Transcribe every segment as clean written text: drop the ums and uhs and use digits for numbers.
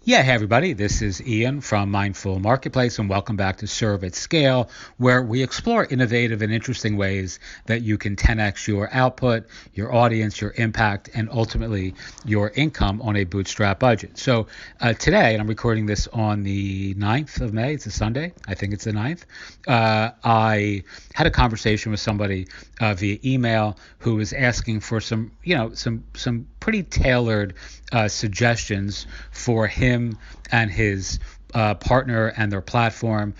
Yeah, hey everybody, this is Ian from Mindful Marketplace, and welcome back to Serve at Scale, where we explore innovative and interesting ways that you can 10x your output, your audience, your impact, and ultimately your income on a bootstrap budget. So today, and I'm recording this on the 9th of May, it's a Sunday, I think it's the 9th, I had a conversation with somebody via email who was asking for some pretty tailored suggestions for him and his partner and their platform,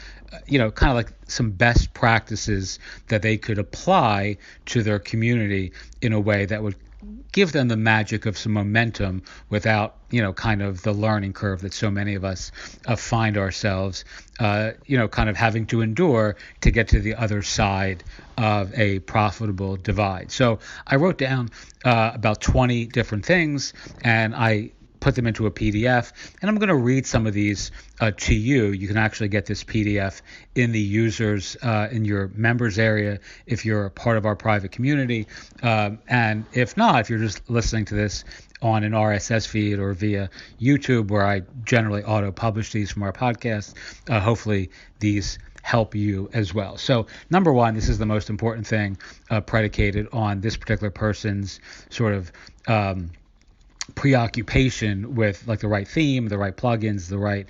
kind of like some best practices that they could apply to their community in a way that would give them the magic of some momentum without, kind of the learning curve that so many of us find ourselves, kind of having to endure to get to the other side of a profitable divide. So I wrote down about 20 different things, and I put them into a PDF, and I'm going to read some of these to you. You can actually get this PDF in the users, in your members area if you're a part of our private community. And if not, if you're just listening to this on an RSS feed or via YouTube, where I generally auto-publish these from our podcast, hopefully these help you as well. So number one, this is the most important thing, predicated on this particular person's sort of preoccupation with like the right theme, the right plugins, the right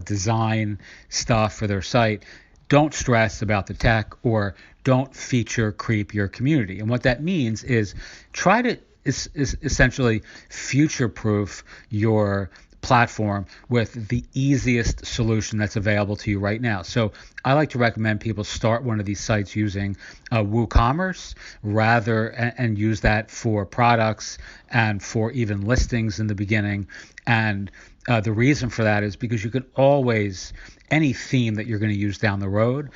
design stuff for their site. Don't stress about the tech, or don't feature creep your community. And what that means is try to is essentially future-proof your platform with the easiest solution that's available to you right now. So I like to recommend people start one of these sites using WooCommerce and use that for products and for even listings in the beginning. And the reason for that is because you can always, any theme that you're going to use down the road,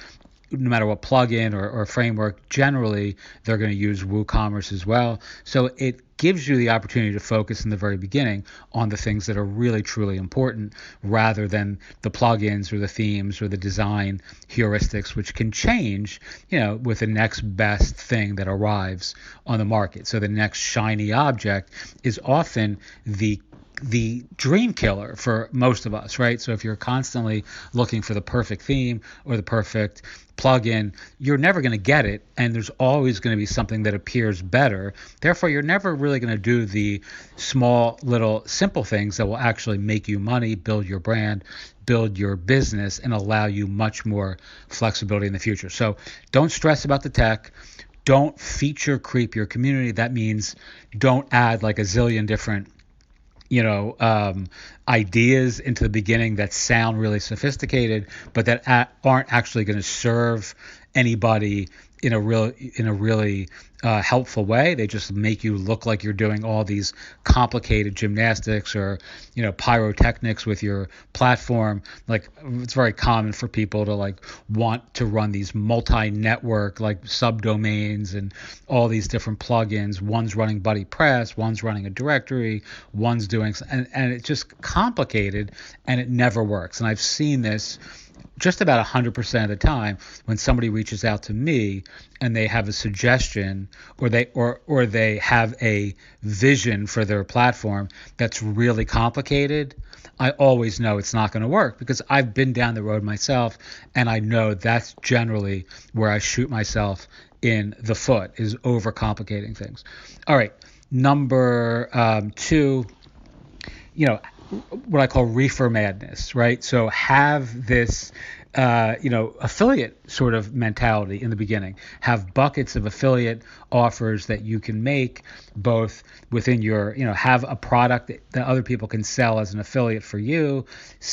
no matter what plugin or framework, generally they're going to use WooCommerce as well. So it gives you the opportunity to focus in the very beginning on the things that are really truly important, rather than the plugins or the themes or the design heuristics, which can change, with the next best thing that arrives on the market. So the next shiny object is often the dream killer for most of us, right? So if you're constantly looking for the perfect theme or the perfect plugin, you're never going to get it, and there's always going to be something that appears better. Therefore, you're never really going to do the small, little, simple things that will actually make you money, build your brand, build your business, and allow you much more flexibility in the future. So don't stress about the tech. Don't feature creep your community. That means don't add like a zillion different ideas into the beginning that sound really sophisticated, but that aren't actually going to serve anybody in a really helpful way. They just make you look like you're doing all these complicated gymnastics or pyrotechnics with your platform. Like, it's very common for people to like want to run these multi-network like subdomains and all these different plugins. One's running Buddy Press, one's running a directory, one's doing, and it's just complicated, and it never works. And I've seen this just about 100% of the time when somebody reaches out to me and they have a suggestion, or they have a vision for their platform that's really complicated. I always know it's not going to work, because I've been down the road myself, and I know that's generally where I shoot myself in the foot, is overcomplicating things. All right, number two, what I call reefer madness, right? So have this, affiliate sort of mentality in the beginning. Have buckets of affiliate offers that you can make, both within your, have a product that other people can sell as an affiliate for you,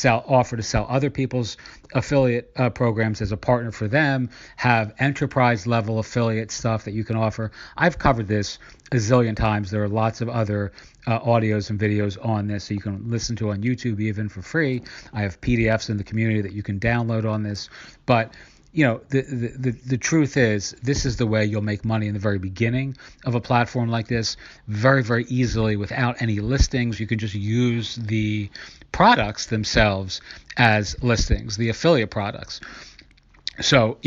offer to sell other people's affiliate programs as a partner for them, have enterprise level affiliate stuff that you can offer. I've covered this a zillion times. There are lots of other audios and videos on this, so you can listen to on YouTube even for free. I have PDFs in the community that you can download on this. But the truth is, this is the way you'll make money in the very beginning of a platform like this, very, very easily, without any listings. You can just use the products themselves as listings, the affiliate products. So,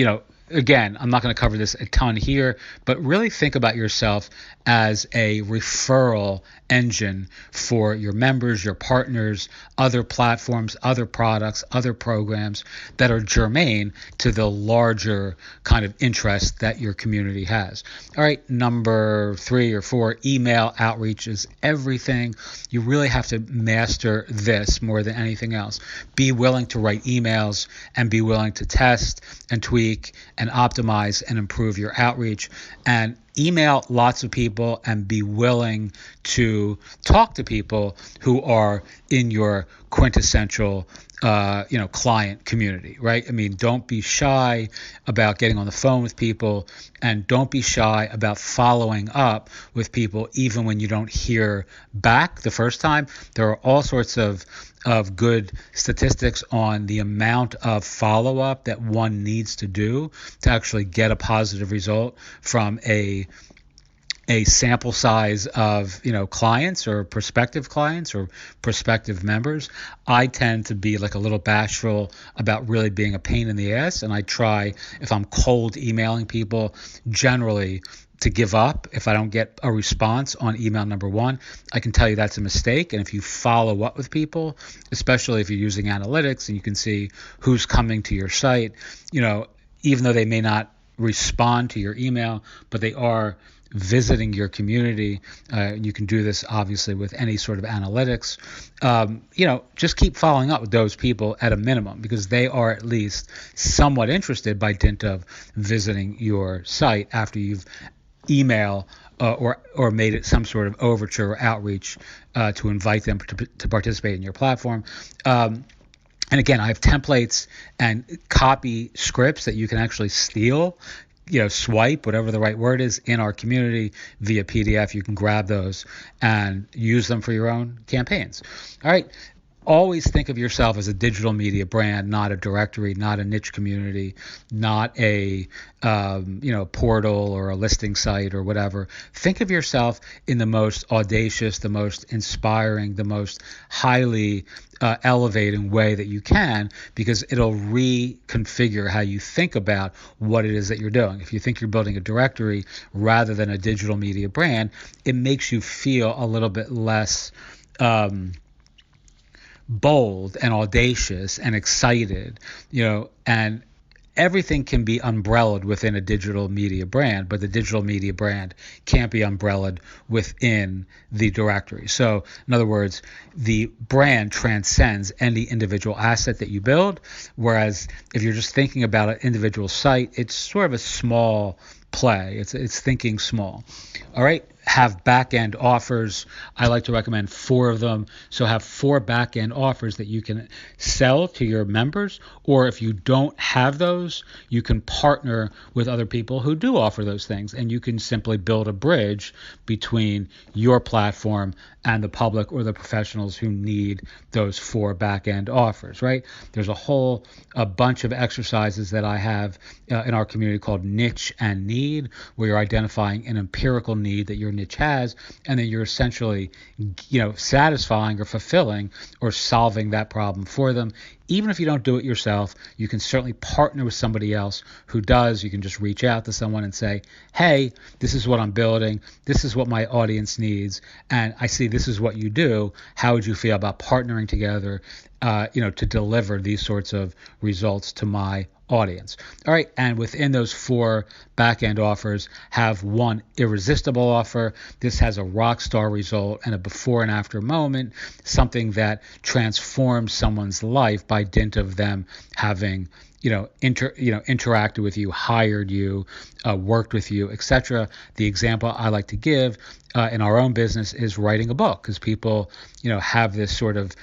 again, I'm not going to cover this a ton here, but really think about yourself as a referral engine for your members, your partners, other platforms, other products, other programs that are germane to the larger kind of interest that your community has. All right, number 3 or 4, email outreach is everything. You really have to master this more than anything else. Be willing to write emails and be willing to test and tweak and optimize and improve your outreach, and email lots of people and be willing to talk to people who are in your quintessential client community, right? I mean, don't be shy about getting on the phone with people, and don't be shy about following up with people even when you don't hear back the first time. There are all sorts of good statistics on the amount of follow-up that one needs to do to actually get a positive result from a sample size of clients or prospective members. I tend to be like a little bashful about really being a pain in the ass, and I try, if I'm cold emailing people, generally to give up if I don't get a response on email number 1. I can tell you that's a mistake. And if you follow up with people, especially if you're using analytics and you can see who's coming to your site, even though they may not respond to your email, but they are visiting your community. You can do this obviously with any sort of analytics. Just keep following up with those people at a minimum, because they are at least somewhat interested by dint of visiting your site after you've email or made it some sort of overture or outreach to invite them to participate in your platform. And again, I have templates and copy scripts that you can actually steal, swipe, whatever the right word is, in our community via PDF. You can grab those and use them for your own campaigns. All right. Always think of yourself as a digital media brand, not a directory, not a niche community, not a portal or a listing site or whatever. Think of yourself in the most audacious, the most inspiring, the most highly elevating way that you can, because it'll reconfigure how you think about what it is that you're doing. If you think you're building a directory rather than a digital media brand, it makes you feel a little bit less bold and audacious and excited, and everything can be umbrellaed within a digital media brand, but the digital media brand can't be umbrellaed within the directory. So in other words, the brand transcends any individual asset that you build, whereas if you're just thinking about an individual site, it's sort of a small play. It's thinking small. All right. Have back-end offers. I like to recommend 4 of them. So have 4 back-end offers that you can sell to your members, or if you don't have those, you can partner with other people who do offer those things, and you can simply build a bridge between your platform and the public or the professionals who need those 4 back-end offers, right? There's a bunch of exercises that I have in our community called niche and need, where you're identifying an empirical need that your niche has, and then you're essentially, satisfying or fulfilling or solving that problem for them. Even if you don't do it yourself, you can certainly partner with somebody else who does. You can just reach out to someone and say, hey, this is what I'm building. This is what my audience needs. And I see this is what you do. How would you feel about partnering together, to deliver these sorts of results to my audience? All right. And within those 4 back-end offers, have 1 irresistible offer. This has a rock star result and a before and after moment, something that transforms someone's life by dint of them having interacted with you, hired you, worked with you, etc. The example I like to give in our own business is writing a book, because people have this sort of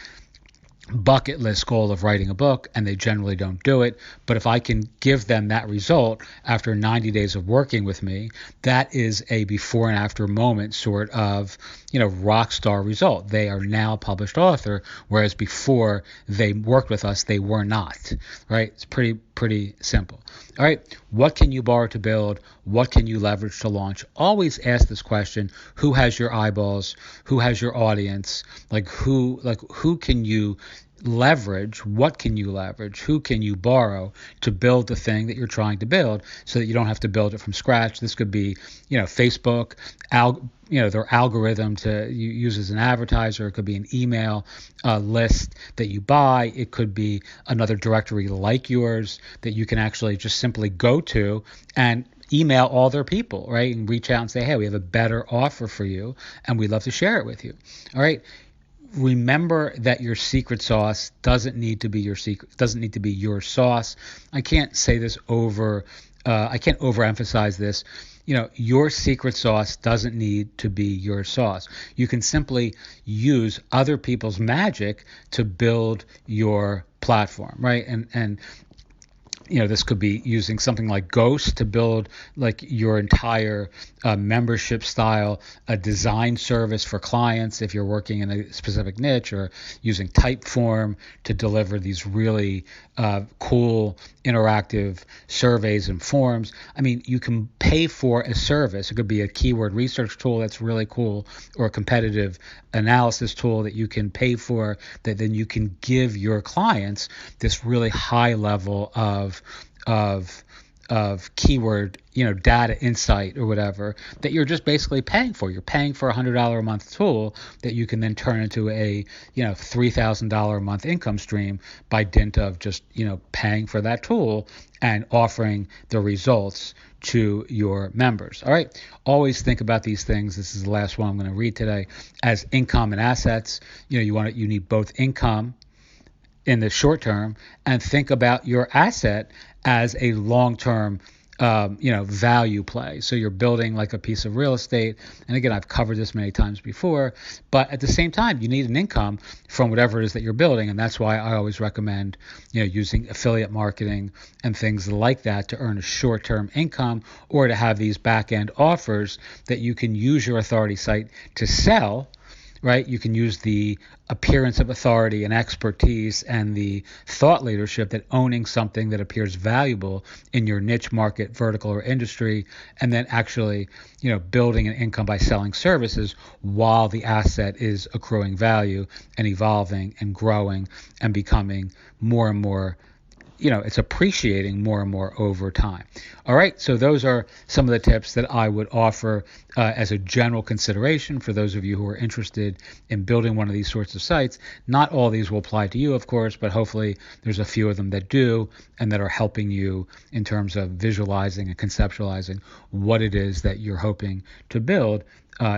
bucket list goal of writing a book, and they generally don't do it. But if I can give them that result after 90 days of working with me, that is a before and after moment sort of, rock star result. They are now a published author, whereas before they worked with us, they were not, right? It's pretty simple. All right. What can you borrow to build? What can you leverage to launch? Always ask this question: who has your eyeballs? Who has your audience? Who can you leverage? What can you leverage? Who can you borrow to build the thing that you're trying to build, so that you don't have to build it from scratch? This could be, Facebook, their algorithm to use as an advertiser. It could be an email list that you buy. It could be another directory like yours that you can actually just simply go to and email all their people, right? And reach out and say, hey, we have a better offer for you, and we'd love to share it with you. All right. Remember that your secret sauce doesn't need to be your secret, doesn't need to be your sauce. I can't say this I can't overemphasize this. Your secret sauce doesn't need to be your sauce. You can simply use other people's magic to build your platform, right? And this could be using something like Ghost to build like your entire membership style, a design service for clients if you're working in a specific niche, or using Typeform to deliver these really cool interactive surveys and forms. I mean, you can pay for a service. It could be a keyword research tool that's really cool, or a competitive analysis tool that you can pay for, that then you can give your clients this really high level of keyword, data insight or whatever, that you're just basically paying for. You're paying for $100 a month tool that you can then turn into a, $3,000 a month income stream by dint of just, paying for that tool and offering the results to your members. All right. Always think about these things. This is the last one I'm going to read today, as income and assets. You need both income in the short term, and think about your asset as a long-term value play. So you're building like a piece of real estate. And again, I've covered this many times before, but at the same time, you need an income from whatever it is that you're building. And that's why I always recommend, using affiliate marketing and things like that to earn a short-term income, or to have these back-end offers that you can use your authority site to sell. Right? You can use the appearance of authority and expertise and the thought leadership that owning something that appears valuable in your niche market, vertical, or industry, and then actually, building an income by selling services while the asset is accruing value and evolving and growing and becoming more and more, it's appreciating more and more over time. All right, so those are some of the tips that I would offer as a general consideration for those of you who are interested in building one of these sorts of sites. Not all these will apply to you, of course, but hopefully there's a few of them that do, and that are helping you in terms of visualizing and conceptualizing what it is that you're hoping to build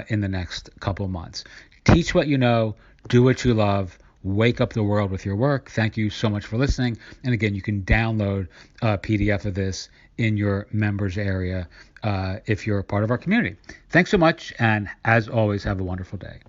in the next couple months. Teach what you know, do what you love, wake up the world with your work. Thank you so much for listening. And again, you can download a PDF of this in your members area if you're a part of our community. Thanks so much. And as always, have a wonderful day.